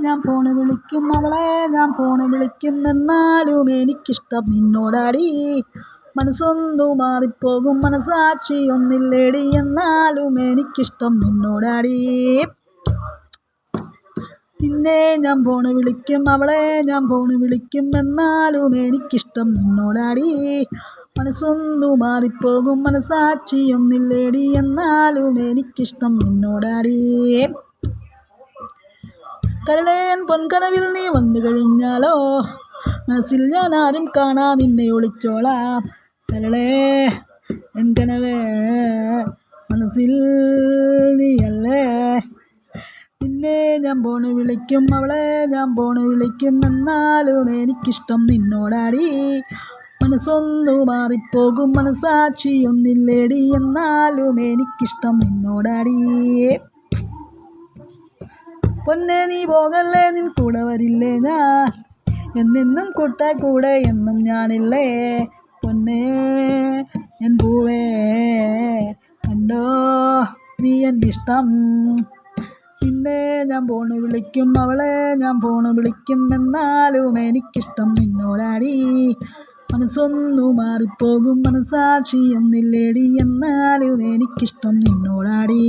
ഞാൻ ഫോണ് വിളിക്കും അവളെ ഞാൻ ഫോണ് വിളിക്കും എന്നാലും എനിക്കിഷ്ടം നിന്നോടാടി മനസ്സൊന്നു മാറിപ്പോകും മനസാക്ഷി ഒന്നില്ലേടി എന്നാലും എനിക്കിഷ്ടം നിന്നോടാടി നിന്നെ ഞാൻ ഫോണ് വിളിക്കും അവളെ ഞാൻ ഫോണ് വിളിക്കും എന്നാലും എനിക്കിഷ്ടം നിന്നോടാടി മനസ്സൊന്നു മാറിപ്പോകും മനസാക്ഷി ഒന്നില്ലേടി എന്നാലും എനിക്കിഷ്ടം നിന്നോടാടി കരളേൻ പൊൻകനവിൽ നീ വന്നു കഴിഞ്ഞാലോ മനസ്സിൽ ഞാൻ ആരും കാണാ നിന്നെ ഒളിച്ചോളാം കരളേ എൻ കനവേ മനസ്സിൽ നീയല്ലേ നിന്നെ ഞാൻ ഫോണ് വിളിക്കും അവളെ ഞാൻ ഫോണ് വിളിക്കും എന്നാലും എനിക്കിഷ്ടം നിന്നോടാടി മനസ്സൊന്നു മാറിപ്പോകും മനസാക്ഷി ഒന്നില്ലേടി എന്നാലും എനിക്കിഷ്ടം നിന്നോടാടി പൊന്നെ നീ പോകല്ലേ നിൻ കൂടെ വരില്ലേ ഞാൻ എന്നെന്നും കൂടെ എന്നും ഞാനില്ലേ പൊന്നേ എൻ പൂവേ കണ്ടോ നീ എന്നിഷ്ടം നിന്നെ ഞാൻ ഫോണ് വിളിക്കും അവളെ ഞാൻ ഫോണ് വിളിക്കും എന്നാലും എനിക്കിഷ്ടം നിന്നോടാടി മനസ്സൊന്നു മാറിപ്പോകും മനസാക്ഷി ഒന്നില്ലേടി എന്നാലും എനിക്കിഷ്ടം നിന്നോടാടി